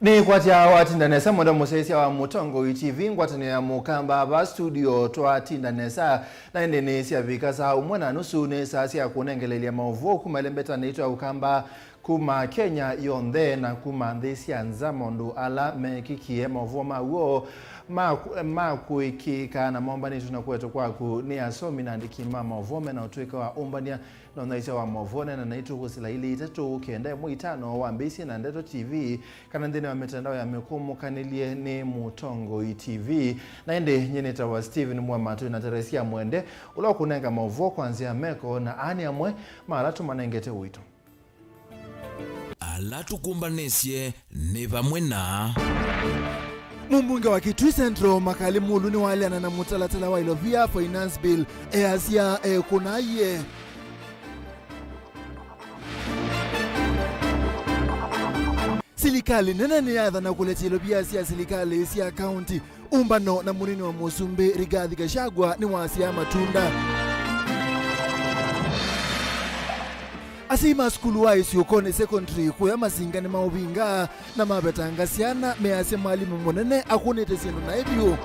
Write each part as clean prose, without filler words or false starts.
Ni kwatia watindanesa mwenda musesia wa Mutongo TV ngwatani ya mukamba ba studio toa tindanesa na indonesia vikasa umwana nusu nesa siya kunengelelia Mauvoo kumalembeta naitwa ukamba kuma Kenya yonde na kuma ndesiya nzamondo ala mekikie Mauvoo mauo makuikika na maombani tunakwetu kwaku ni asomi na ndikima Mauvoo na utuika wa umbania na naisa wa Mauvoo na naitu kusila ili itetu kende muitano wa mbisi na ndeto TV kana ndine wa mitandao ya mekumu kanilie ni Mutongo TV na ende nyeneta wa Steven MUEMA tu na Teresia Mwende ula kunenga Mauvoo kwanzia meko na ani amwe maratu manengete wito alatu kumbanesye ne bamwe na Mumbunge wa Kitui Central makali mulu ni wale na mutalatala wa ilovia finance bill easia kunaye Silikali nena ni adha na kuleti ilovia siya silikali siya county umbano na munini wa Musumbi Rigathi Gachagua ni wasia matunda Asima skulu wa isiokone secondary kuya masinga ni maubinga na mabetangasiana mease mwalimu monene akunete sinu na ebyo.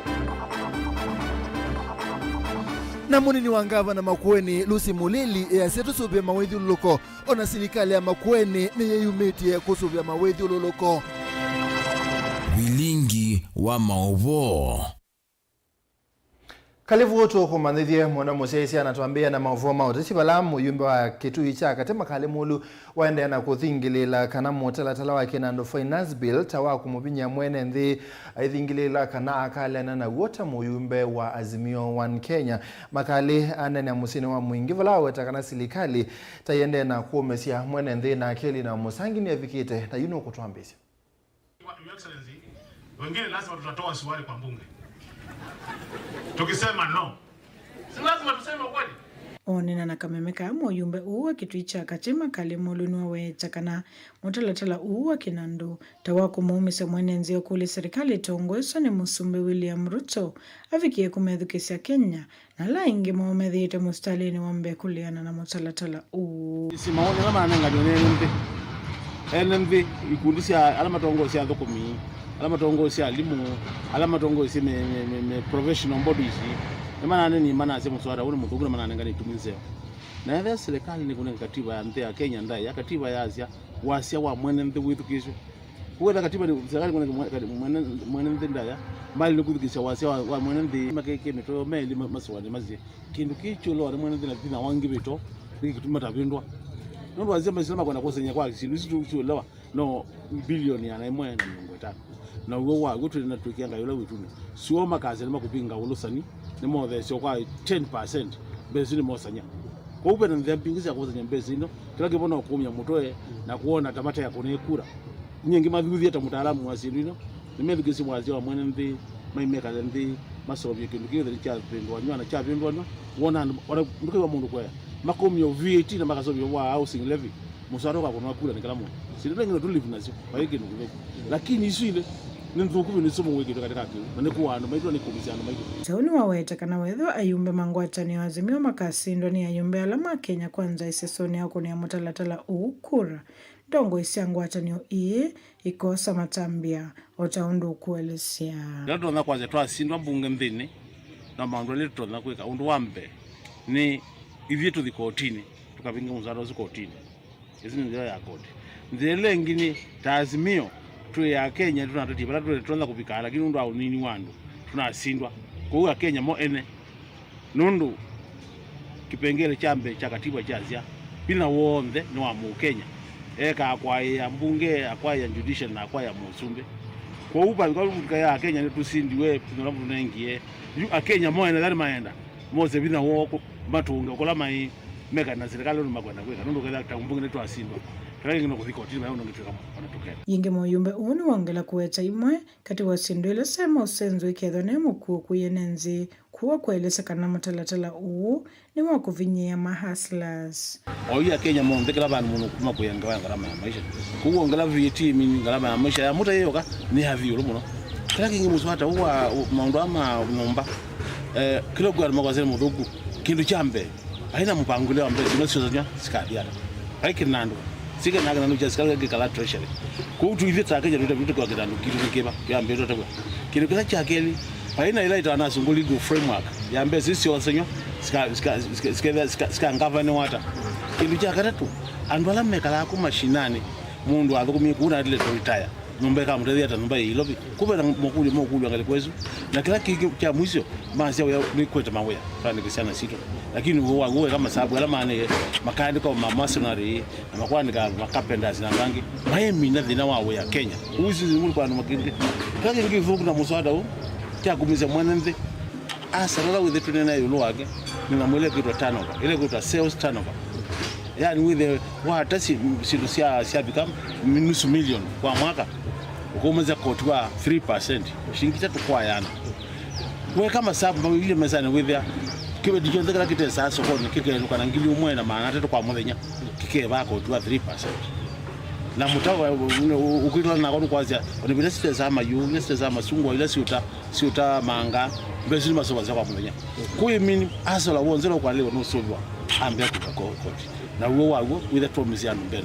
Na munini wangava na Makueni Lucy Mulili easetu subia mawedhi ululoko ona silikali ya Makueni ni yeyumeti ya kusubia mawedhi ululoko. Vilingi wa Mauvoo Kalivu woto kumandhidhie mwana musesi anatuambia na Mauvoo mautisi balamu yumbe wa Kitui chaka tema kalimulu waende na kuthingilila kana mutalatala wa kinando finance bill tawa kumubinya mwene ndi aithingilila kana akali na wota muyumbe wa Azimio 1 Kenya makali anene musini wa muingivala wetakana silikali tayende na kuomesia mwene ndi na akeli na musangi ni avikite na yuno kutuambisi Your Excellency, wengine lazima tutatoa swali kwa mbunge. Tukisema no, si lazima tuseme ukweli. Onena na kamemeka moyumbe uwa Kitui chaka chema kalimulu nuwe chakana mutalatala uwa kinando tawaku muumise mwenenzio kule serikali tongweso ni Musumbi William Ruto afikie kumedhukisia Kenya na la ingi maumedhiite mustalini wambe kuliana na mutalatala uwa isi maoni lama nanenga jone NMV ikundisia alama tongosi ya dhokumi alama tongosi ya limu alama tongosi me professional bodies emana nani mana sema swara ule mutuguna mana nenga nitumize na ya serikali ni kuna katiba ya nte ya Kenya ndai ya katiba ya Asia wasia wa mwene nte witu kisho kuweza katiba ni serikali kuna mwene nte ndaya mali ni kuthikisha wasia wa mwene nte makeke mito meli maswali mazi kindu kicho lo mwene nte na tina wangi bito nikituma tabindwa Nondo wazema silama kwa nakosenya kwa kisindu situ lewa no bilioni ya na mwene na 5 na uwe wa gutu na tukianga yule wituni sio makazi na kupinga ulusani ni more sio kwa 10% bezini mosanya kwa ube na ndempingiza kwa zanya bezino kila kibona ukumya mutoe na kuona tamata ya kunekura nyingi madhuzi hata mtaalamu wa sindino nimedugisi mwazi wa mwene ndi maimeka ndi masobi kindu kile cha pendwa nywana cha pendwa no wona nduko wa mundu kwa makomi yo VAT na makasobi wa housing levy musaro kwa kuna kula nikalamu sindino ngino tulivu nazo baiki nduko lakini isile nindukubi nisomo wiki katika kitu na nikuano maitwa nikomisiano maitwa tauni waweta kana wedho ayumbe mangwatani wa Azimio makasindo ni ayumbe alama Kenya kwanza isesoni yako ni ya mutalatala ukura dongo isiangwatani iye ikosa matambia otaundu ukuelesea ndato na kwanza twa sindwa mbunge mthini na maundu leto na kweka undu wambe ni ivyetu thikotini tukapinga muzaro zikotini izini ndio ya koti ndele ngini taazimio tu ya Kenya tunatatiba tunaanza kupika lakini undu au nini wandu tunasindwa kwa hiyo Kenya mo ene nundu kipengele chambe cha katiba cha Asia bila wonde ni wa mu Kenya eka kwa ya mbunge akwa ya judicial na akwa ya Musumbi kwa upa kwa ya Kenya ni tusindiwe tunalamu tunaingie yu Kenya mo ene ndani maenda moze bila woko matunga kola mai meka na serikali ndo magwana kweka nundu kaza tambunge netu asindwa kali ngino kuthikotini mayo ngitwa wanatokea yinge moyumbe uni wongela kuweta imwe kati wasindwele sema usenzo ikedhone mukuo kuyenenzi kuwa kuelesa kana matalatala uu ni wakuvinyia mahaslas oya Kenya mo ndekela bana muno kuma kuyenga ngarama ya maisha kuwa ngala VAT mini ngarama ya maisha ya muta yoka ni havi muno kali ngi muswata uwa maundu ama nyumba kilo kwa magazini mudogo kindu chambe haina mpangilio ambao tunashoza sikadiana haiki nando sika na kana nucha ke kala treasury ko tu ive tsaka je vitu kwa kitano kitu keba yambe to tabwa kile kila chakeli paina ila itana sunguli go framework yambe sisi wasenyo ska ngavana wata kitu chakatatu andwala mekala ku mashinani mundu athukumi kuna ile to retire numbe kama mtezi hata numba hilo kuba na mokuli angali kwezu na kila kitu cha mwisho basi ya ni kweta mawaya fani kisana sito lakini wewe kama sababu ala mane makandi kwa masonary na makwani ka carpenters na rangi maemi na dhina wawe ya Kenya uzi zimuli kwa makindi kage ngivuku na muswada huu cha kumiza mwananze asala with the tunena yulo wake ni mwele kitu turnover ile kitu sales turnover yani with the what si become nusu million kwa mwaka ukomeza kotwa 3% shingi tatu kwa yana we kama sababu ile mezani with the kiwe dijonze kala kite sa sokoni kike nuka na ngili umwe na maana tatu kwa muthenya kike bako twa 3% na mutawa ukitwa na kwa kwazia ni bila site za mayu ile site za masungwa ile siuta manga mbezi masoba za kwa muthenya kuyi mini asola wonzero kwa leo no sobwa ambe kwa koti na uwe wago with the promise ya mbe.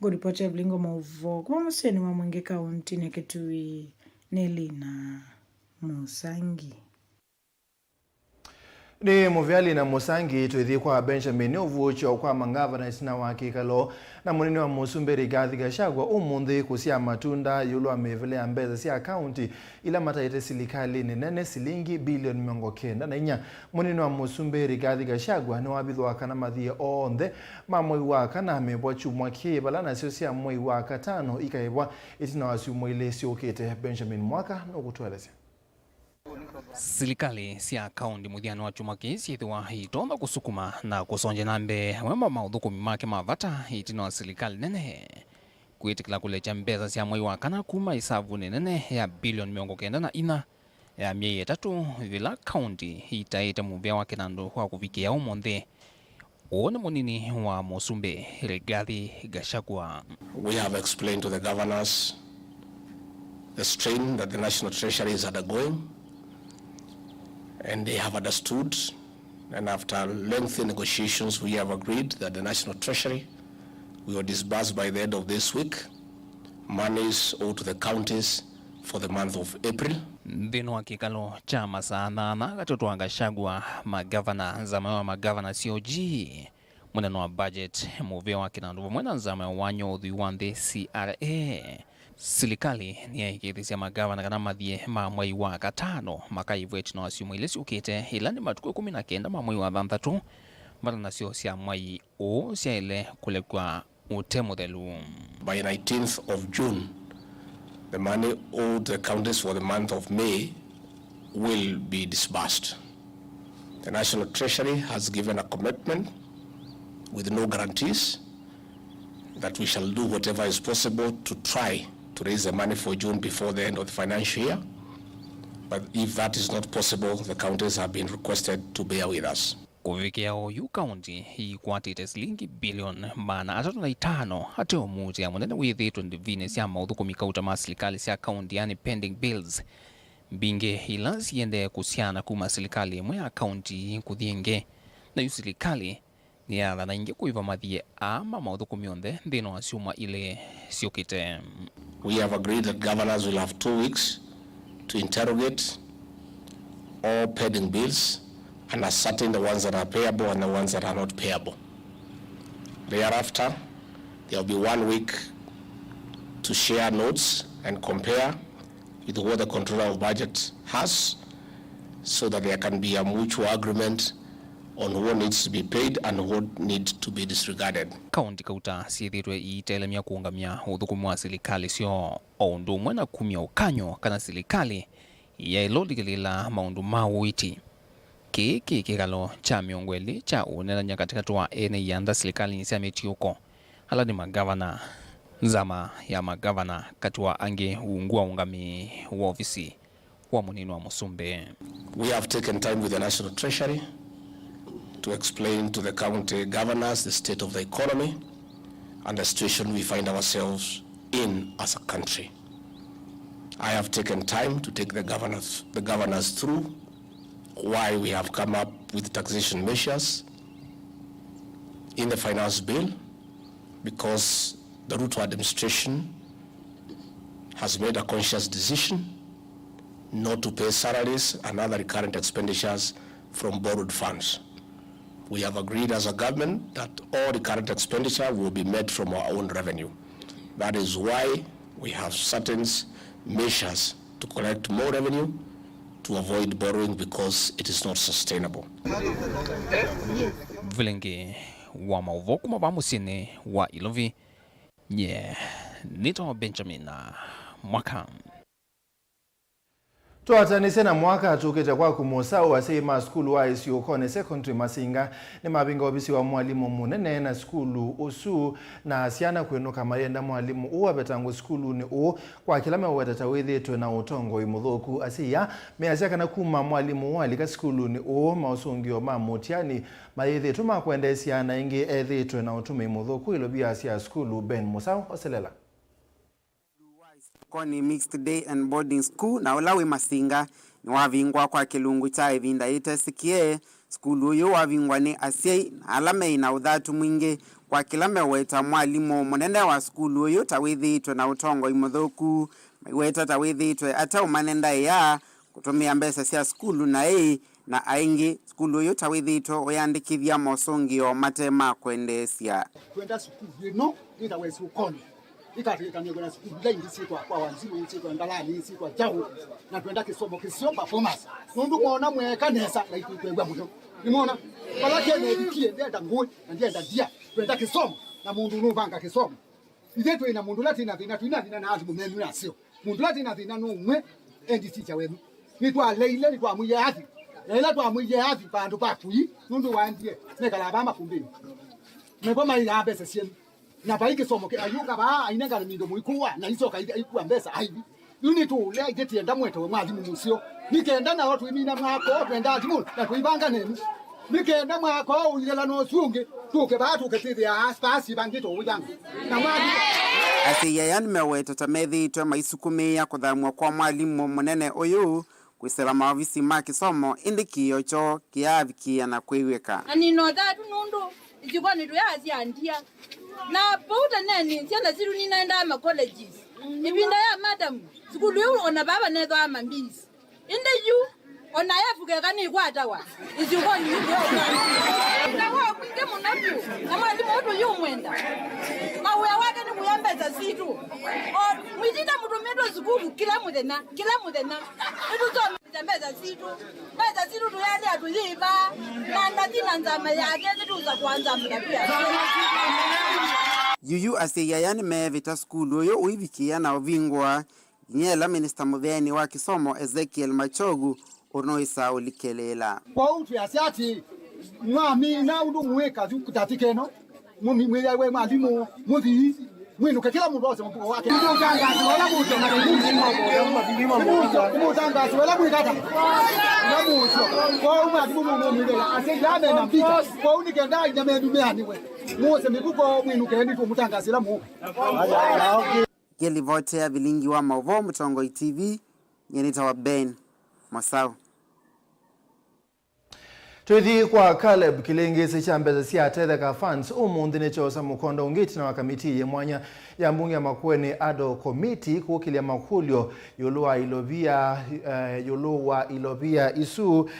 Go report ya Vilingi Mauvoo kwa mseni wa Mwenge County ne Kitui Nelina Musangi ni muvyali na musangi tuithi kwa Benjamin uvucho kwa mangava na isina wakikalo na munini wa Musumbe Rigathi Gachagua umundi kusia matunda yulo amevele ambeza sia county ila mataite silikali ni nene silingi bilioni 900 na inya munini wa Musumbe Rigathi Gachagua ni wabithwa kana mathie onthe mamwe waka na amebwa chumwa kibala na sio sia mwe waka 5 ikaibwa itina wasiumwe ile siokete Benjamin mwaka no kutweleza Silikali sia kaundi muthiano wa chuma kisi ithwa hitonda kusukuma na kusonje nambe wema maudhukumi make mavata itino wa silikali nene kuitikila kulecha mbeza sia mwei wa kana kuma isavu nene ya bilioni 904 ya miei 3 vila kaundi hitaite mubia wa kinando wa kufikia umonde one munini wa Musumbe Rigathi Gachagua. We have explained to the governors the strain that the National Treasury is undergoing, and they have understood, and after lengthy negotiations we have agreed that the National Treasury will disburse by the end of this week monies owed to the counties for the month of April. Ndino wa kikalo chama sana na gatoto Gachagua magavana zama magavana COG mwenano wa budget muvia wa kinandu mwena zama wanyo dhiwande CRA silikali ni ya ikithisia magavana kana mathie mamwei wa 5 makaivu etino asiumu ile siukite ilani matukwe 19 mamwei wa 3 mara nasio sia mwai o sia ile kulekwa utemuthelu. By 19th of June, the money owed the counties for the month of May will be disbursed. The National Treasury has given a commitment with no guarantees that we shall do whatever is possible to try to raise the money for June before the end of the financial year. But if that is not possible, the counties have been requested to bear with us. Kufikia oyu county hii kwatite silingi bilioni 305 hata umuti ya mwenene withi 20 sia maudhuku kauta masilikali sia county yani pending bills binge ila siende kusiana kuma silikali mwe ya county kuthienge na yu silikali ni ya na inge kuiva mathie ama maudhuku mionde ndino asiuma ile siokite. We have agreed that governors will have 2 weeks to interrogate all pending bills and ascertain the ones that are payable and the ones that are not payable. Thereafter, there will be 1 week to share notes and compare with what the controller of budget has, so that there can be a mutual agreement on what needs to be paid and what needs to be disregarded. County kauta siithitwe itelemia kuungamia uthukumu wa silikali sio oundu mwena kumia ukanyo kana silikali ya ilodikilila maundu mawiti. Kiki kikalo cha miongweli cha unenanya katika wa ene yanda silikali nisia metiuko. Hala ni magavana zama ya magavana katua ange uungua ungami wa ofisi wa muninu wa Musumbe. We have taken time with the National Treasury to explain to the county governors the state of the economy and the situation we find ourselves in as a country. I have taken time to take the governors through why we have come up with taxation measures in the finance bill because the Ruto administration has made a conscious decision not to pay salaries and other recurrent expenditures from borrowed funds. We have agreed as a government that all recurrent expenditure will be made from our own revenue. That is why we have certain measures to collect more revenue to avoid borrowing, because it is not sustainable. Vilingi wa Mauvoo kuma ba musini wa Ilovi nye nito Benjamin Mwaka. Tuatanise na mwaka tukete kwa kumosao wa seima skulu wa isi ukone secondary Masinga ni mabinga wabisi wa mwalimu munene na skulu usu na asiana kwenuka mayenda mwalimu uwa betangu skulu ni u kwa kilame uwetatawithi tu na utongo imudhoku asiya measiaka na kuma mwalimu walika skulu ni u mausungio mamutiani mayithi tuma kwenda asiana ingi ethi tu na utume imudhoku ilobia asia skulu Ben Musau oselela. Koni mixed day and boarding school na ulawe Masinga ni wavingwa kwa kilungu cha evinda itesikie skulu uyu wavingwa ni asiei na alame ina udhatu mwingi kwa kilame weta mwalimu munene wa skulu uyu tawithi itwe na utongo imudhoku weta tawithi itwe ata umanenda ya kutumia mbesa sia skulu na na aingi skulu uyu tawithi itwe uyandikithia mosungio matema kwendesia kwenda skulu no itawezi ukoni ikafikanye kuna skulu lengi sikwa kwa wanzimu sikwa ndalani sikwa jawu na twenda kisomo kisio performance nundu kuona mweka nesa na ikukwegwa muno nimeona balake ne dikie ndenda ngoi ndenda dia twenda kisomo na mundu nuvanga kisomo idetu ina mundu lati na tuina na azu mumenu na sio mundu lati na no mwe endi teacher wenu ni twa leile ni twa muye hati leila twa muye hati bandu bakui nundu wandie nekala bama kumbini mekoma ina abese sienu na baiki somo ke ayuka ba ainenga mindo muikuwa na hizo kaikuwa mbesa hivi yuni tu le geti enda mweto we mwalimu musio nikenda na watu imina mwako twenda azimu na kuibanga nenu nikenda mwako uyilela no sunge tuke ba tuke tithi asasi bangito ujanga na mwalimu asiya yani meweto tamethi itwe maisukumia kuthamwa kwa mwalimu munene uyu kwisela mawavisi ma kisomo indikio cho kiavikia na kwiweka ani no that nundu ikiboni tu yazi andia na pauta nani siana ziru ni naenda ma colleges ibinda ya madam skulu yu ona baba nezo ama mbisi inde yu ona yafuke kani kwata wa iziboni yu na wa kwinge munotu na mwalimu otu yu mwenda na uya wake ni kuyambeza situ o mwijita mutumeto skulu kila mudena etu zo mbeza situ tuyali atuliva na ndatina nzama yake zituza kuanza mdapia yuyu asiya yani mevita skulu uyu uivikia na uvingwa nyela minister mutheni wa kisomo Ezekiel Machogu unoisa ulikelela kwa utu ya siati mwami na undu mweka kutatikeno mwe we mwalimu muthi mwinu kila mundu wose mpuko wake mutangazi wala muto na mutangazi wala mwikata na muto kwa mwalimu mwimela asejame na mpika kwa unikenda nyame dumeani we mose mikuko mwinu kendi tu mutangazi la mu Gelivote ya Vilingi wa Mauvoo Mtongo TV nyenita wa Ben Masao. Tuithi kwa Caleb kilengezi cha mbeza siya Tetheka Funds umundi nechosa mukondo ungiti na wakamiti ye mwanya ya mbungi ya Makueni Ado Committee kukilia makulio yuluwa ilobia isu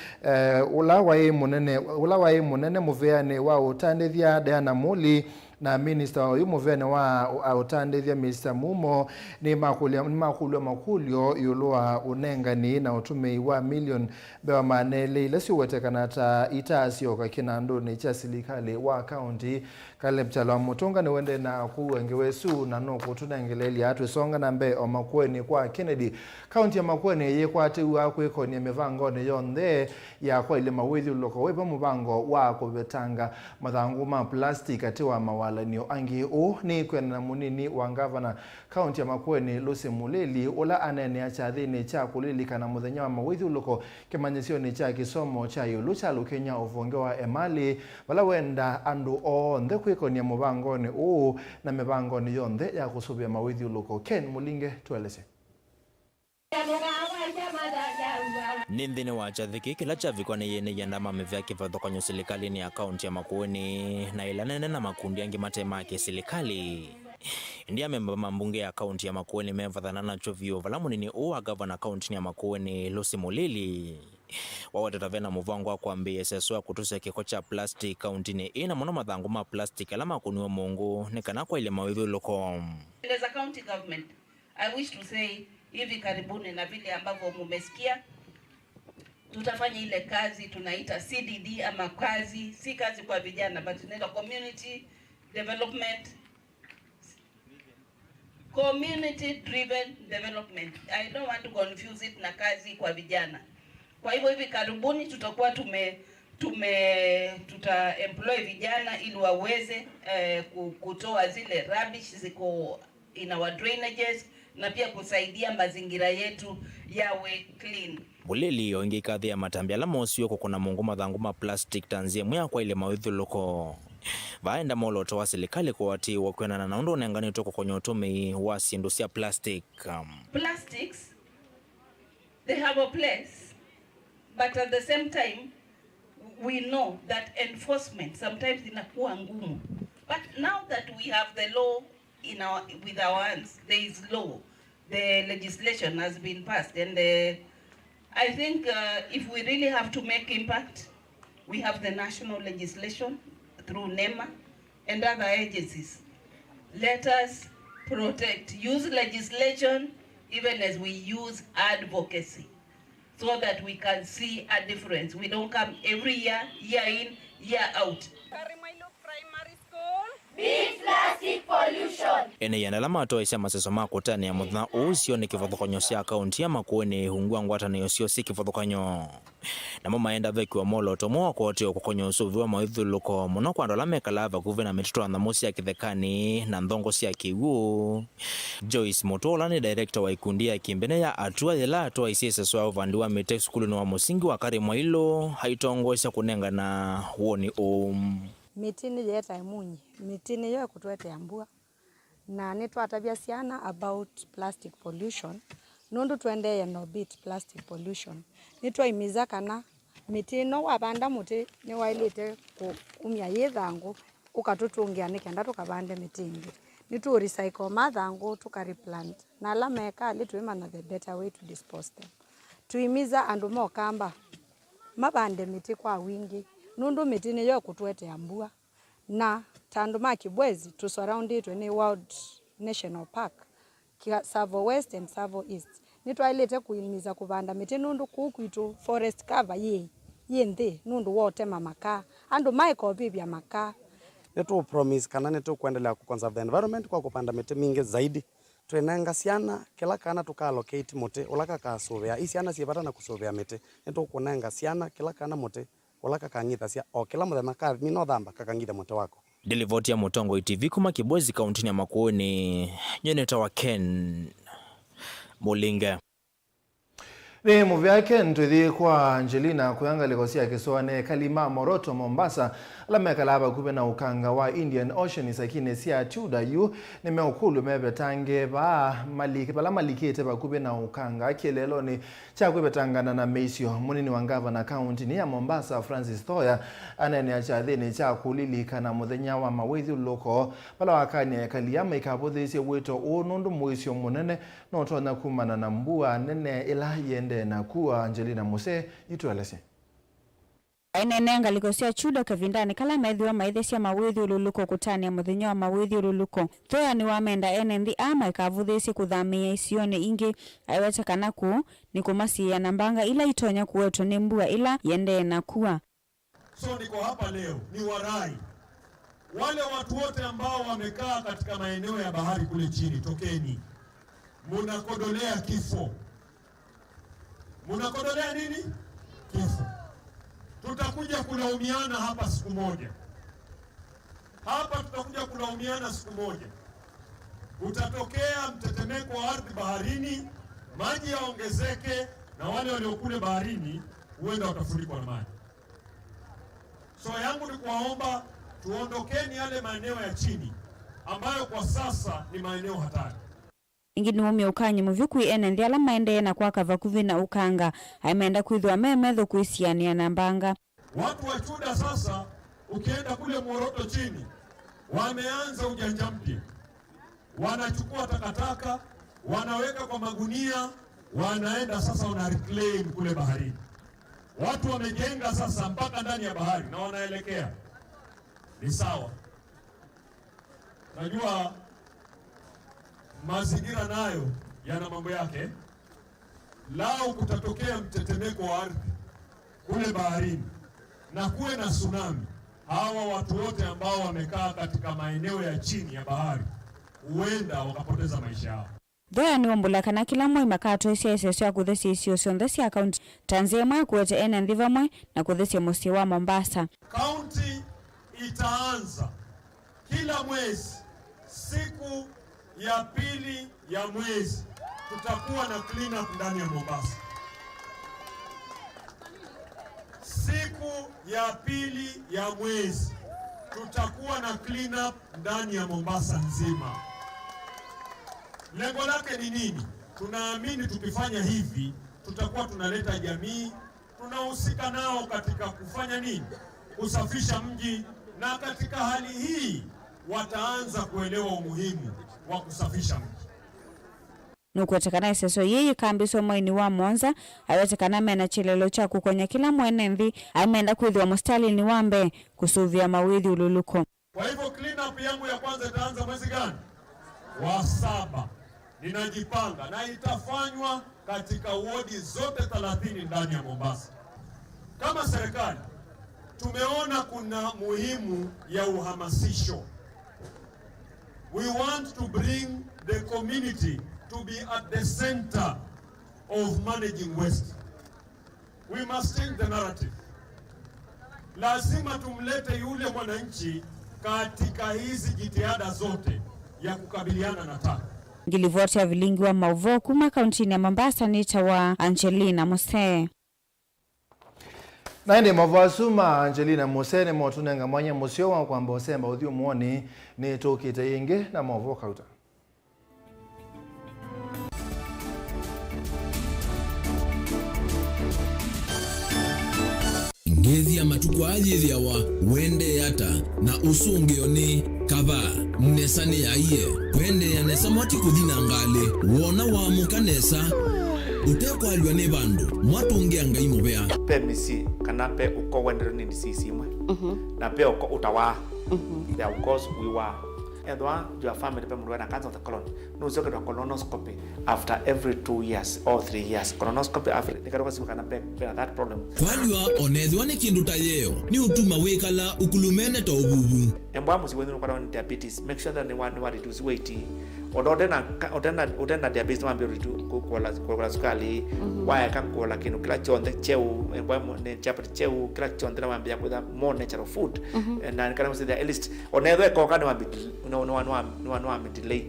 ulawa ye munene muveane wa utandithia Diana Muli na minister yumuvene wa utandithia Mr. Mumo ni makulio yuluwa unengani na utume wa million bewa manele ilesi uwetekana ta itaasio kinando ni cha silikali wa county Caleb Chalwa Mutunga ni wende na kuwengewesu na nuku tunengeleli atu songa na mbe o Makueni kwa Kennedy county ya Makueni ye kwa tiwa kweko ni mivango ni yonde ya kwa ile mawithi uloko wepa muvango wa kubetanga madhanguma plastic atiwa mawala niyo angi ni kwena munini wa governor county ya Makueni Lucy Mulili ula anene ya chathini cha kulilika na muthenya wa mawithi uloko kimanyisio ni cha kisomo cha yulucha lukenya uvongewa emali wala wenda andu o ndhe kweko ni muvango ni na mivango ni yonde ya kusubia mawithi uloko Ken Mulinge tueleze Nindhini wa chathiki kila chaviko ni yene yandama mevya kifadho kwenye serikali ni akaunti ya Makueni na ilanene na makundi yangi matema ya serikali. Ndiya memba mambunge ya akaunti ya Makueni mevadhana na chovyo valamu nini uwa gavana akaunti ya Makueni Lucy Mulili. Wawatatavena muvangu wa kuambia seswa kutuse kikocha plastic kaunti ni ina mwana madhangu ma plastic alama kuniwa mungu nekana kwa ile mawidhu loko. As a county government, I wish to say hivi karibuni na vile ambavyo mumesikia tutafanya ile kazi tunaita CDD ama kazi, si kazi kwa vijana but tunaita community development, community driven development. I don't want to confuse it na kazi kwa vijana. Kwa hivyo hivi karibuni tutakuwa tuta employ vijana ili waweze kutoa zile rubbish ziko in our drainages na pia kusaidia mazingira yetu yawe clean. Mulili ongi kadhi ya matambi ala mosio kukuna mungu madhangu ma plastic tanzie mwya kwa ile mawidhu loko. Vaenda moloto wa serikali kwa wati wakwena na naundo nengani toko kwenye utumi wa sindusia plastic. Plastics, they have a place, but at the same time, we know that enforcement sometimes inakuwa ngumu. But now that we have the law with our hands, there is law, the legislation has been passed, and I think if we really have to make impact, we have the national legislation through NEMA and other agencies. Let us protect, use legislation even as we use advocacy, so that we can see a difference. We don't come every year, year in, year out. Beat plastic pollution. Ene yanalama atoesha maseso makutani ya mudhna uusio ni kifadhokonyo si akaunti ya Makueni hungua ngwata na yosio si kifadhokonyo. Na mama enda veki wa molo tomoa kwa oteo kukonyo usuviwa maithu luko muno kwa ndolame kalava kuve na mitito wa namusi ya kithekani na ndongo si ya kiwu. Joyce Motola ni director wa ikundi ya kimbene ya atua yela atua isi seso vandiwa mite skulu ni wa musingi wa kari mwa ilo haitongo isa kunenga na uoni Mitini yeta imunyi, mitini yoe kutuwete yambua na nitu atabia siana about plastic pollution. Nundu tuende ya no beat plastic pollution. Nitu imiza kana mitino wabanda muti ni wailite kumia yethangu ukatutungia nikenda tukabande mitingi. Nitu recycle mathangu tukareplant na alameka lituima na the better way to dispose them. Tuimiza andu mo kamba mabande miti kwa wingi. Nundu mitini yoe kutuwete yambua na tandu makibwezi to surround it when World National Park Savo West and Savo East. Nitwailete kuimiza kubanda miti nundu kukuitu forest cover ye nthi nundu wote mamaka andu maiko bibia maka. Netu promise kana netu kuendelea ku conserve the environment kwa kupanda miti mingi zaidi. Tuenenga siana kila kana tuka allocate muti ulaka ka sovea isiana sibata na kusovea miti. Netu kunenga siana kila kana muti ulaka kangitha sia o kila muthema ka mino thamba kakangitha muti wako. Delivoti ya Mutongo TV kuma Kibwezi kaunti ya Makueni nyeneta wa Ken Mulinga. Ni muvyake ntwithi kwa Angelina kuyanga likosia kisoane kalima Moroto Mombasa alame kalaba kube na ukanga wa Indian Ocean isakine siya chuda yu ni meukulu mebe tange ba maliki pala malikete ba kube na ukanga kielelo ni cha kube tangana na meisio munini wangava na county ni ya Mombasa Francis Thoya anene ya chadhini cha kulilika na muthenya wa mawezi uloko pala wakani kaliyama ikabodhisi weto unundu muisio munene noto na kumana na mbua nene ila yende na kuwa Angelina Muse ituelese. Nenenga likosia chuda kavindani kala maithiwa maithisia mawithi ululuko kutani ya muthenya wa mawithi ululuko. Thoya ni wamenda enendi ama ikavuthisi kuthamia isione ingi aiweta kanaku ni kumasiya nambanga ila itonya kuwetu ni mbua ila yende na kuwa. So niko hapa leo ni warai wale watu wote ambao wamekaa katika maeneo ya bahari kule chini, tokeni. Munakodolea kifo. Munakodolea nini? Kifo. Tutakuja kulaumiana hapa siku moja. Hapa tutakuja kulaumiana siku moja. Utatokea mtetemeko wa ardhi baharini, maji yaongezeke na wale waliokule baharini huenda watafurikwa na maji. So yangu ni kuwaomba tuondokeni yale maeneo ya chini ambayo kwa sasa ni maeneo hatari. ingi ni mumia ukanyi muvyu kui NND ala maende na kwa kavakuvi na ukanga aimeenda kuithwa memedho kuisiania na mbanga. Watu wa Chuda sasa ukienda kule Moroto chini wameanza ujanja mpya. Wanachukua takataka, wanaweka kwa magunia, wanaenda sasa wana reclaim kule baharini. Watu wamejenga sasa mpaka ndani ya bahari na wanaelekea. Ni sawa. Najua mazingira nayo yana mambo yake. Lao kutatokea mtetemeko wa ardhi kule baharini na kuwe na tsunami, hawa watu wote ambao wamekaa katika maeneo ya chini ya bahari huenda wakapoteza maisha yao. Doya ni ombulakana kila MUEMA katoisia isesyo ya kuthesia isio sionthe cia kaunti Tanzania kuwete NND vamwe na kuthesia musi wa Mombasa. Kaunti itaanza kila mwezi siku ya pili ya mwezi tutakuwa na clean up ndani ya Mombasa. Siku ya pili ya mwezi tutakuwa na clean up ndani ya Mombasa nzima. Lengo lake ni nini? Tunaamini tukifanya hivi tutakuwa tunaleta jamii, tunahusika nao katika kufanya nini? Kusafisha mji, na katika hali hii wataanza kuelewa umuhimu wa kusafisha mji. Nukuwetekana iseso yeye kambiso mwaini wa Monza awetekana mena chilelo cha kukonya kila mwenenthi ameenda kuithwa mustali ni wambe kusuvia mawithi ululuko. Kwa hivyo clean up yangu ya kwanza itaanza mwezi gani? Wa 7. Ninajipanga na itafanywa katika wodi zote 30 ndani ya Mombasa. Kama serikali tumeona kuna muhimu ya uhamasisho. We want to bring the community to be at the center of managing waste. We must change the narrative. Lazima tumlete yule mwananchi katika hizi jitihada zote ya kukabiliana na taka. Ngilivoti ya Vilingi wa Mauvoo kuma kauntini ya Mombasa ni tawa Angelina Mose. Naende mavasuma Angelina Mose ni motunenga mwanya musio wa kwamba osemba uthio muoni ni tokite yingi na Mauvoo kauta. Ngezi ya matuku ajithiawa wende yata na usungio ni kava mnesani ya iye wende ya nesa mwati kuthina ngale wona wa mukanesa utekwalwa ni bandu mwatungia ngai mubea pe misi kana pe uko wende ni disisi mwe na pe uko utawa ya ukos wiwa edwa your family pe mwana cancer of the colon no zoke do colonoscopy after every 2 years or 3 years colonoscopy after nikatoka simu kana pe that problem kwalwa onethwa ni kindu ta yeo ni utuma wekala ukulumene to ububu embwa musi wenu kwa diabetes make sure that they want to reduce weight odena diabetes mambe kwa sukali waya kankola kinu kila chonde cheu embwa ne chapati cheu kila chonde na mambe kwa more natural food na kana msi the list onethwa ko kana mambe no delay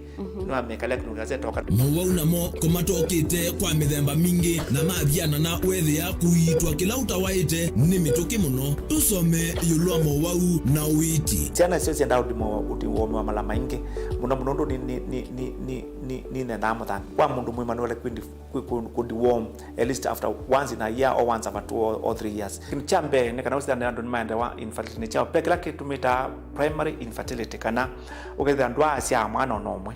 no amekala kinu gaze toka Mauvoo namo komatokite kwa mithemba mingi na mathiana na wethi ya kuitwa kila utawaite ni mituki muno tusome yulwa Mauvoo na uiti tiana sio senda udiwo mala maingi muno ni nenda than kwa mundu mwema wale kundi warm at least after once in a year or once after 2 or 3 years kinchambe ne kana usida ndo mind wa infertility ne chao pekela kitumita primary infertility kana uketha ndwa asia mwana nomwe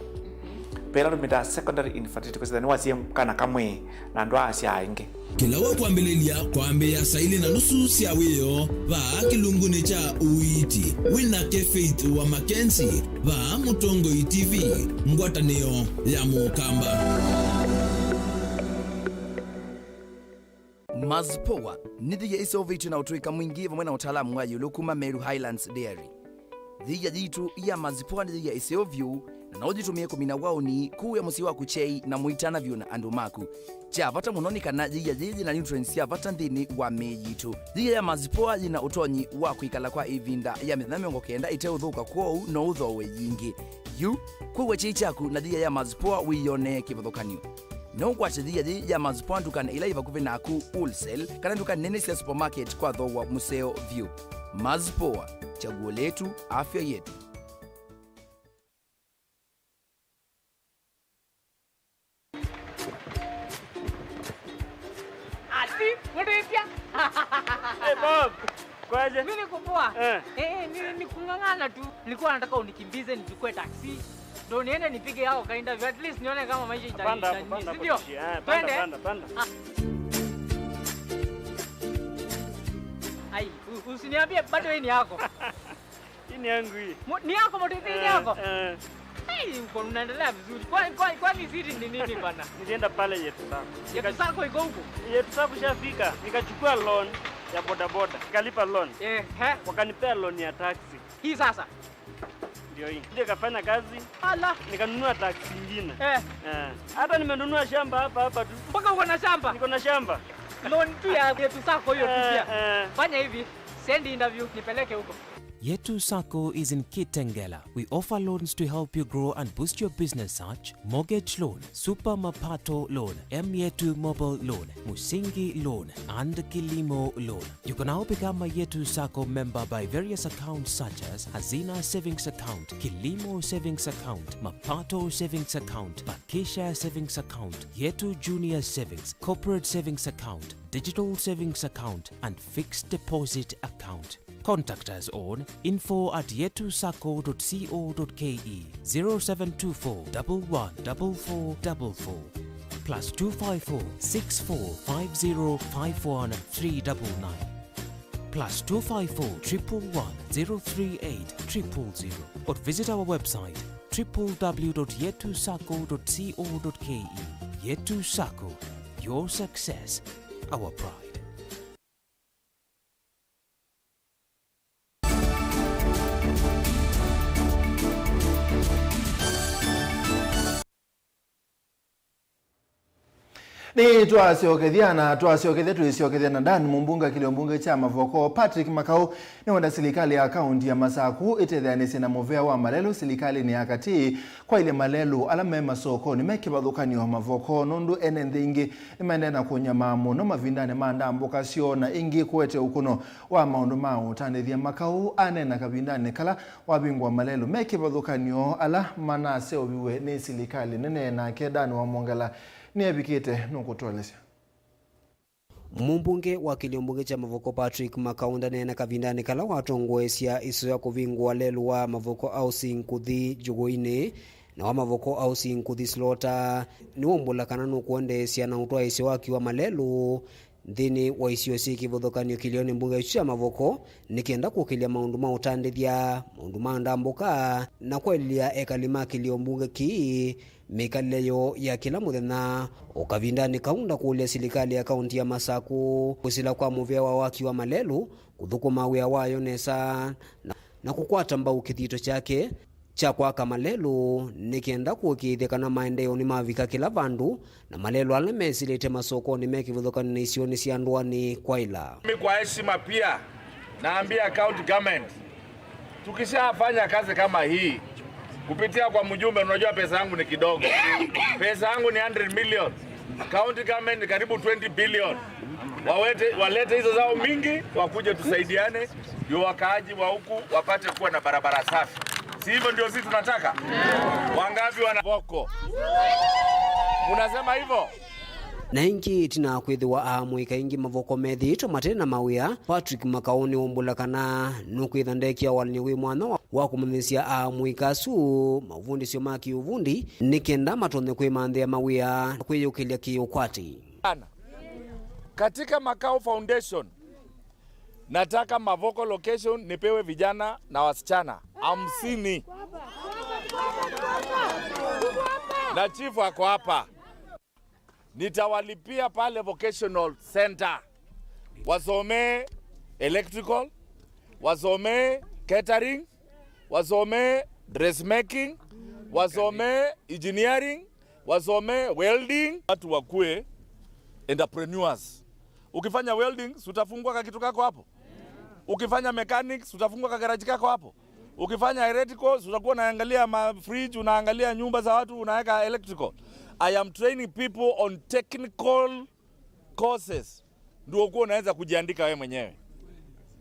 pela tumita secondary infertility kwa wasi kana kamwe na ndwa asia inge kila wa kwambelelia kwambe ya saili na nusu sia wiyo va kilunguni cha uiti WINAKE Faith wa Mackenzie va Mutongo TV ngwatanio ya mukamba Mazpoa nithiga isoviti na utuika mwingi vamwe na utaalamu wa yulukuma Meru Highlands Dairy thiga jitu ya Mazpoa nithiga isovyu na ujitumie kumina wauni kuu ya musi wa kuchei na muitana vyu na andu maku cha vata munoni kana jiga jiji na nutrients ya vata nthini wa mejitu jiga ya Mazpoa jina utonyi wa kuikala kwa ivinda ya mithamengo kenda ite uthuka kwou no uthowe yingi yu kuwa chei chaku na jiga ya Mazpoa wiyone kivothokanio no kwache jiga ya Mazpoa ndukana ila ivakuvi naku wholesale kana ndukana nene sia supermarket kwa thowa museo view Mazpoa chaguo letu afya yetu. Ni kung'ang'ana tu. Nilikuwa nataka unikimbize nichukue taxi. Ndio niende nipige hao ka interview at least nione kama maisha itaisha. Ndio. Panda. Ai, usiniambie bado hii ni yako. Hii ni yangu hii. Ni yako moto hii ni yako. Uko unaendelea vizuri. Kwani siri ni nini bana? Nilienda pale yetu sako. Yetu sako iko huko. Yetu sako shafika. Nikachukua loan ya bodaboda. Nikalipa loan. Wakanipea loan ya taxi. Hii sasa. Ndio hii. Ndio kafanya kazi. Ala, nikanunua taxi nyingine. Hata nimenunua shamba hapa tu. Mpaka uko na shamba? Niko na shamba. Loan tu ya yetu sako hiyo tu pia. Fanya hivi. Send interview nipeleke huko. Yetu Sacco is in Kitengela. We offer loans to help you grow and boost your business such mortgage loan, super mapato loan, Yetu mobile loan, Musingi loan, and Kilimo loan. You can now become a Yetu Sacco member by various accounts such as Hazina Savings Account, Kilimo Savings Account, Mapato Savings Account, Bakisha Savings Account, Yetu Junior Savings, Corporate Savings Account, Digital Savings Account, and Fixed Deposit Account. Contact us on info@yetusacco.co.ke 0724 114444 +254 6450 51399 +254 111 038 000 or visit our website www.yetusacco.co.ke. Yetu Sacco, your success, our pride. Ni twasiokethia tuisiokethia na Dan mumbunga kiliombunge cha Mauvoo Patrick Makau ni wanda serikali ya kaunti ya Masaku itethanisi na muvea wa malelu serikali ni akati kwa ile malelu ala mema soko ni mekibadhukanio Mauvoo nundu ene thingi imenena kunyama muno mavindane manda mboka siona ingi kwete ukuno wa maundu mao tanithia Makau anena kavindane kala wabingwa malelu mekibadhukanio ala manase obiwe ni serikali nene na kedani wa Mongala ni abikite nukutolesha. Mumbunge wa kiliombunge cha Mauvoo Patrick Makau ndanena kavindani kala watongwesia iso ya kuvingwa lelu wa Mauvoo housing kuthi juguini na wa Mauvoo housing kuthi slota ni wombula kana nukuendesia na utwa isi waki wa malelu nthini wa isio siki vodhokanio kilioni mbunge cha Mauvoo nikienda kukilia maundu mautandithia maundu mandambuka na kwelilia ekalima kiliombunge ki mikaleyo ya kila muthenya ukavindani kaunda kulia serikali ya kaunti ya Masaku kusila kwa muvea wa waki wa malelu kuthukuma wia wayo nesa na kukwata mbau kithito chake cha kwaka malelu nikienda kuokithia na maendeleo ni mavika kila vandu na malelu ale mesilete masoko ni mekivudhokana na isioni cia ndwani kwa ila. Mimi kwa heshima pia naambia county government tukishafanya kazi kama hii kupitia kwa mjumbe, unajua pesa yangu ni kidogo. Pesa yangu ni 100 million. County government ni karibu 20 billion. Walete hizo zao mingi, wakuje tusaidiane, ndio wakaaji wa huku wapate kuwa na barabara safi. Si hivyo ndio sisi tunataka? Wangapi wanavoko? Unasema hivyo? Na ingi tina kwithiwa amwika ingi Mauvoo methito matena mawia Patrick Makau ni wombulakana nukwithandekia walini wi mwana wa kumanithia amwika su mavundi sio maki uvundi nikenda matonye kwimandhia mawia kwiyukilia kiukwati. Katika Makau Foundation nataka Mauvoo location nipewe vijana na wasichana 50 na chief wako hapa. Nitawalipia pale vocational center wasomee electrical, wasomee catering, wasomee dressmaking, wasomee engineering, wasomee welding. Watu wakue entrepreneurs. Ukifanya welding utafungua ka kitu kako hapo. Ukifanya mechanics utafungua ka garage kako hapo. Ukifanya electrical utakuwa unaangalia fridge, unaangalia nyumba za watu, unaweka electrical. I am training people on technical courses. Ndio uko unaweza kujiandika wewe mwenyewe.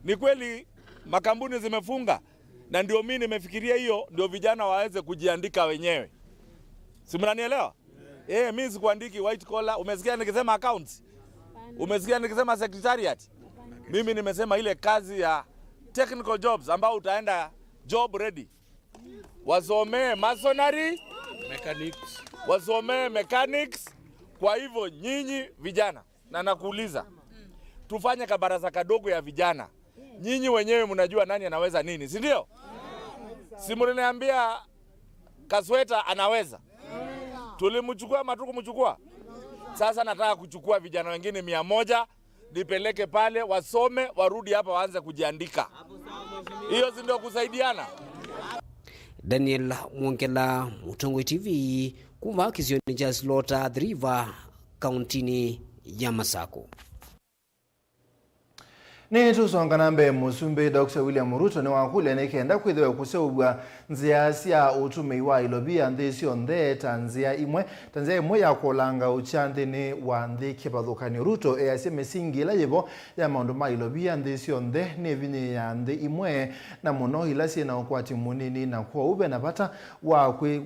Ni kweli makampuni zimefunga na ndio mimi nimefikiria hiyo ndio vijana waweze kujiandika wenyewe. Si mnanielewa? Mimi sikuandiki white collar. Umesikia nikisema accounts? Umesikia nikisema secretariat? Mimi nimesema ile kazi ya technical jobs ambao utaenda job ready. Wasomee masonry, mechanics. Wasomee mechanics. Kwa hivyo nyinyi vijana, na nakuuliza, tufanye kabaraza kadogo ya vijana. Nyinyi wenyewe mnajua nani anaweza nini, si ndio? Si mliniambia Kasweta anaweza. Tulimchukua mchukua. Sasa nataka kuchukua vijana wengine 100 nipeleke pale wasome, warudi hapa waanze kujiandika. Hiyo si ndio kusaidiana? Daniel Mwongela, Mutongo TV, kuma kisioni cha Slota River, kauntini ya Masako. Nini tusonga nambe musumbe Dr. William Ruto ni wakule nekenda kwithiwe kuseubwa nzia cia utume wa ilobia nthisi onthe tanzia imwe ya kolanga uchanthini wa nthi kipathukani. Ruto easie misingi ila yivo ya maundu ma ilobia nthisi onthe ni vinyi ya nthi imwe na muno ila ciina ukwati munini na kwa ube na bata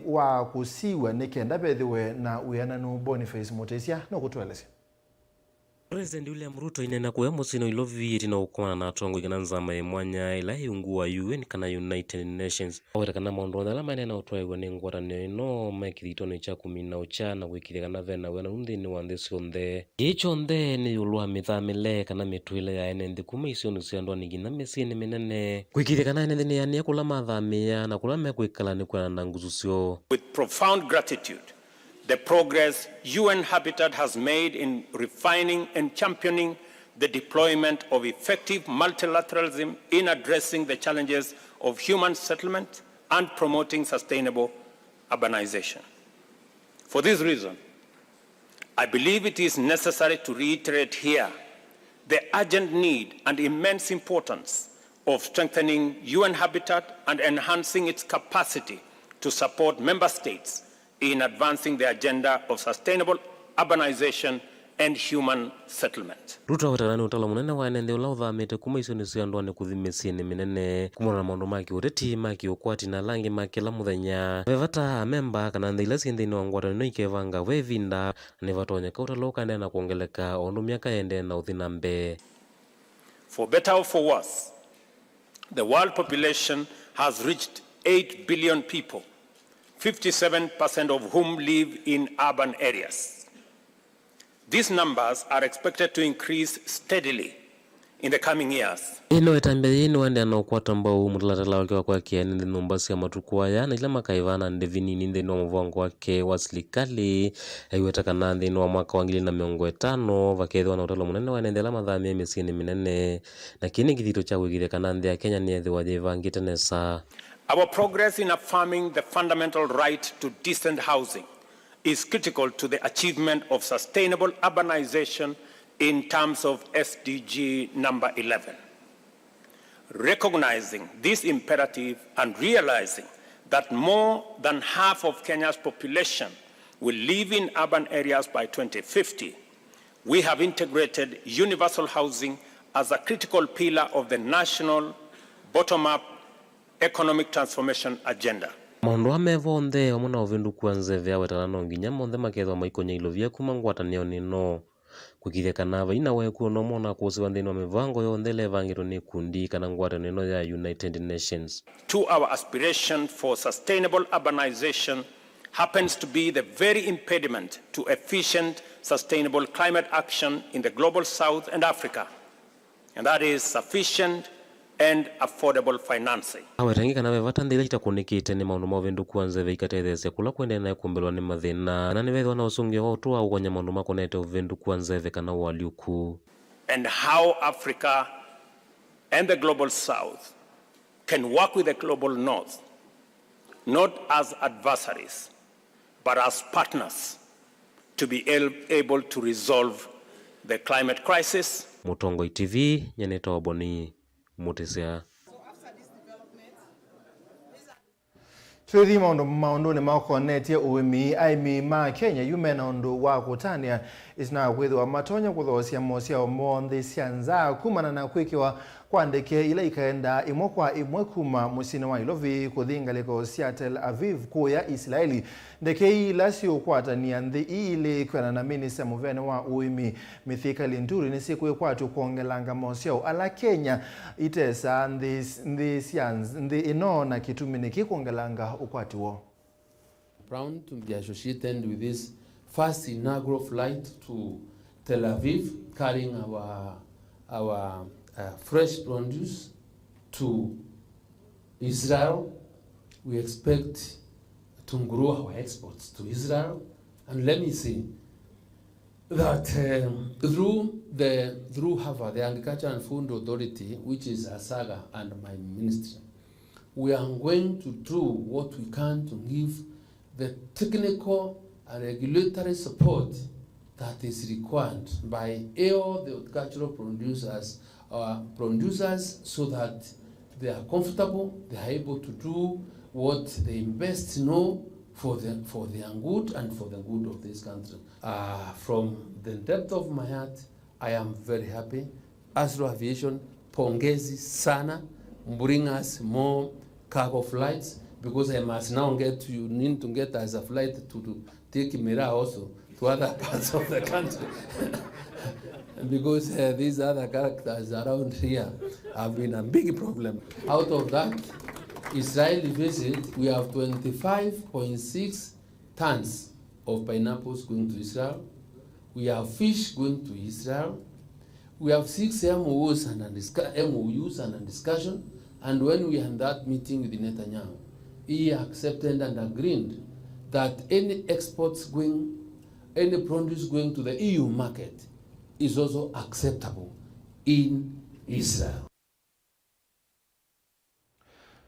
wa kusiwa nekenda bethiwe na uyananu. Boniface Mutesia no kutwelesya. President William Ruto inena kuya musino iloviri na ukwana na atongo igana nzama mwanya ila iungu wa UN kana United Nations. Aweta kana maundu ondhala manena utwaiwa ni ngwatanio ino maikithitono icha 19 na gwikithia kana vena wena unthini wa nthi cionthe. Icho nthe ni ulwa mithamile kana mitwile ya ene nthi kuma icio niciandwa ni ngina micini minene. Gwikithia kana ene nthi ni kula mathamia na kula mekwikala ni kwana na nguzu cio. With profound gratitude, the progress UN Habitat has made in refining and championing the deployment of effective multilateralism in addressing the challenges of human settlement and promoting sustainable urbanization. For this reason, I believe it is necessary to reiterate here the urgent need and immense importance of strengthening UN Habitat and enhancing its capacity to support member states in advancing the agenda of sustainable urbanization and human settlement. Ruto watarani utala munene wa ene nthi ula uthamite kuma icio niciandwa ni kuthi micini minene kumona na maundu maki ureti maki ukwati na langi makila muthenya vevata memba kana nthi ila cinthini wa ngwatanio ikevanga vevinda ni vatonyeka utaloka na kuongeleka ondu miaka ende na uthi na mbe. For better or for worse, the world population has reached 8 billion people, 57% of whom live in urban areas. These numbers are expected to increase steadily in the coming years. Ino etambe ino wende na ukwata mbao mutilatala wake kwa kiani ndi numbasi ya matukuaya na ila makaivana ndevini ninde no mvango wake wasilikali aiwetaka na ndi no mwaka wa 2025 vakethwa na utalo munene wa nendela madhamia misini minene na kini kithito cha wigire kana ndi ya Kenya ni ethi wajevangite nesa. Our progress in affirming the fundamental right to decent housing is critical to the achievement of sustainable urbanization in terms of SDG number 11. Recognizing this imperative and realizing that more than half of Kenya's population will live in urban areas by 2050, we have integrated universal housing as a critical pillar of the national bottom-up economic transformation agenda. Maundu amevo nthe omuna uvindu kuanze vya wetana no nginya monthe makethwa maikonya ilovia kuma ngwatanio nino kwikithia kana vaina weku no mona kusiwa nthini wa mivango yonthe levangiro ni kundi kana ngwatanio ino ya United Nations. To our aspiration for sustainable urbanization happens to be the very impediment to efficient sustainable climate action in the global south and Africa, and that is sufficient and affordable financing. Awetangi kana vevata nthila itakunikite ni maundu mavindu kuanze veikatethesya kula kwende na kumbelwa ni mathina na ni vethwa na usungio wa utua ukonya maundu makonete uvindu kuanze ve kana waliuku. And how Africa and the global south can work with the global north, not as adversaries, but as partners to be able to resolve the climate crisis. Mutongo TV nyeneta waboni Mutesia. Tuthi maundu ni makonetie uimi aimi ma Kenya yumena undu wa kutania isina kwithwa matonya kuthosia mosia omonthi cianza kumana na kwikiwa kwa ndeke ila ikaenda imwe kwa imwe kuma musini wa Ilovi kuthinga liko Tel Aviv kuya Israeli. Ndeke ila sio kwata ni andhi ile kwa na minisa muvene wa uimi Mithika Linturi ni siku kwatu kuongelanga mosio ala Kenya itesa ndi ino na kitumini kikuongelanga ukwati wo. Proud to be associated with this first inaugural flight to Tel Aviv, carrying our fresh produce to Israel. We expect to grow our exports to Israel, and let me say that through HAVA, the Agriculture and Food Authority, which is ASAGA and my ministry, we are going to do what we can to give the technical and regulatory support that is required by all the agricultural producers so that they are comfortable, they are able to do what they best know for their good and for the good of this country. From the depth of my heart, I am very happy. Astro Aviation, pongezi sana, bring us more cargo flights, because I must now need to get as a flight to take Mira also to other parts of the country. Because these other characters around here have been a big problem. Out of that Israeli visit, we have 25.6 tons of pineapples going to Israel. We have fish going to Israel. We have 6 MOUs and discussion. And when we had that meeting with Netanyahu, he accepted and agreed that any produce going to the EU market is also acceptable in Israel.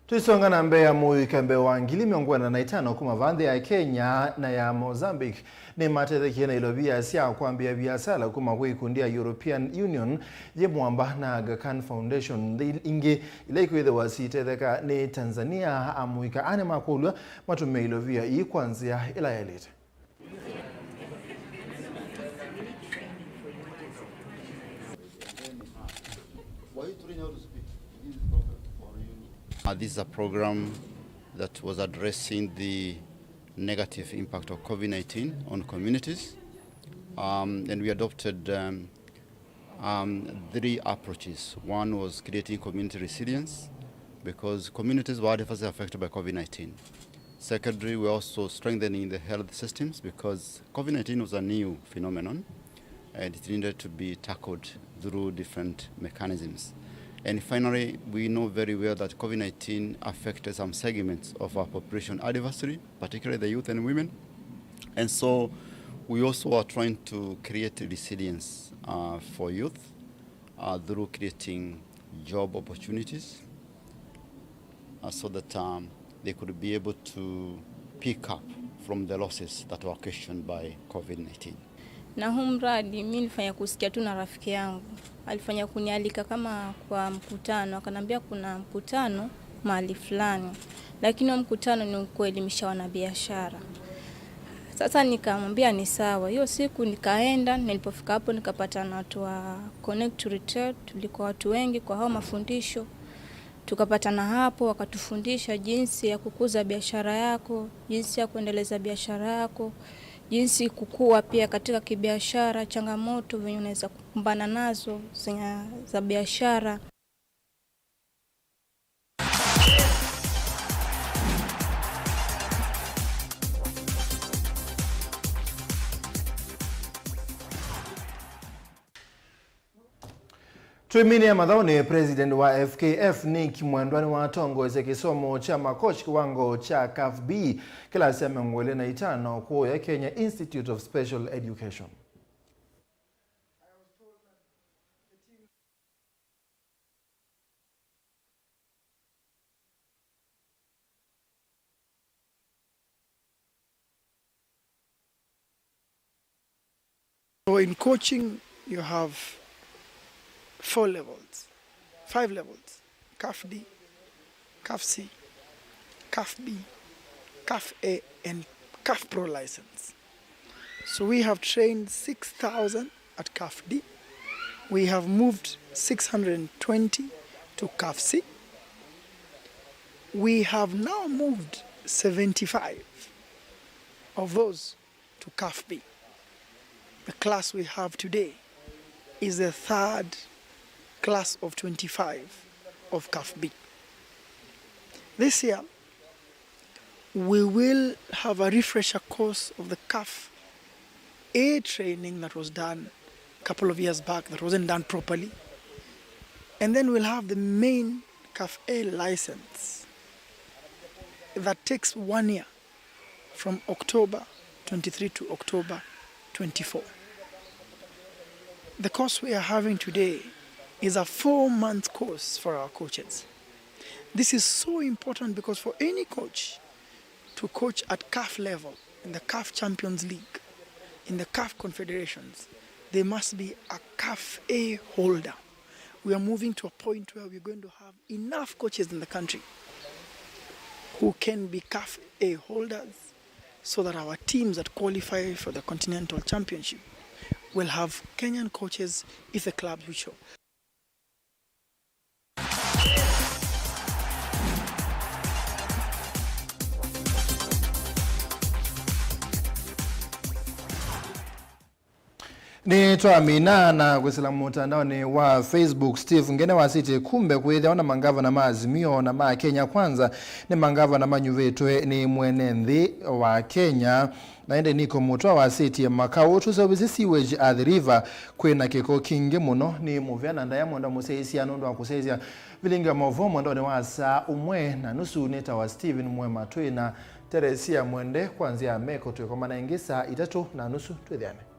Tuisonga na Mbeya muikambe wa ngili miongwana na itano kuma vande ya Kenya na ya Mozambique ni matetheki na ilobia siya kuambia biasala kuma kuikundi ya European Union ye muamba na Aga Khan Foundation inge ilaiku idhe wasitetheka ni Tanzania amuika ane makulwa matume ilobia hii kwanzia ila yalite. This is a program that was addressing the negative impact of COVID-19 on communities. And we adopted 3 approaches. One was creating community resilience, because communities were adversely affected by COVID-19. Secondly, we're also strengthening the health systems, because COVID-19 was a new phenomenon and it needed to be tackled through different mechanisms. And finally, we know very well that COVID-19 affected some segments of our population adversely, particularly the youth and women. And so we also are trying to create resilience for youth through creating job opportunities so that they could be able to pick up from the losses that were occasioned by COVID-19. Na huu mradi mimi nilifanya kusikia tu na rafiki yangu. Alifanya kunialika kama kwa mkutano, akanambia kuna mkutano mahali fulani. Lakini huo mkutano ni kuelimisha wanabiashara. Sasa nikamwambia ni sawa. Hiyo siku nikaenda, nilipofika hapo nikapata na watu wa Connect to Retail, tulikuwa watu wengi kwa hao mafundisho. Tukapatana hapo wakatufundisha jinsi ya kukuza biashara yako, jinsi ya kuendeleza biashara yako, jinsi kukua pia katika kibiashara, changamoto venye unaweza kukumbana nazo za biashara. Tuimini ya madhao ni President wa FKF Nick Mwendwani wa Tongo eze kisomo cha makoch kiwango cha CAF B kilasi ya mengwele na itano kuo ya Kenya Institute of Special Education. So in coaching you have 4 levels, 5 levels: CAF D, CAF C, CAF B, CAF A, and CAF Pro license. So we have trained 6,000 at CAF D. We have moved 620 to CAF C. We have now moved 75 of those to CAF B. The class we have today is the third class of 25 of CAF B. This year, we will have a refresher course of the CAF A training that was done a couple of years back that wasn't done properly. And then we'll have the main CAF A license that takes 1 year from October 23 to October 24. The course we are having today is a 4-month course for our coaches. This is so important because for any coach to coach at CAF level, in the CAF Champions League, in the CAF Confederations, they must be a CAF A holder. We are moving to a point where we're going to have enough coaches in the country who can be CAF A holders so that our teams that qualify for the Continental Championship will have Kenyan coaches if the clubs will show. Ni tuamina na kwesela mtandaoni wa Facebook. Steve ngene wasiti kumbe kwethe ona mangava na maazimio na ma Kenya kwanza ni mangava na manyuvetwe ni mwenenthi wa Kenya na ende niko mutwa wasiti makao tuzobizi sewage at the river kwena kiko kingi muno ni muvyana ndaya nda museisi anondo akusezia Vilingi Mauvoo mondo ni wasa umwe na nusu neta wa Steven MUEMA twina Teresia mwende kwanzia meko tuko mana ingisa 3:30 twethiane.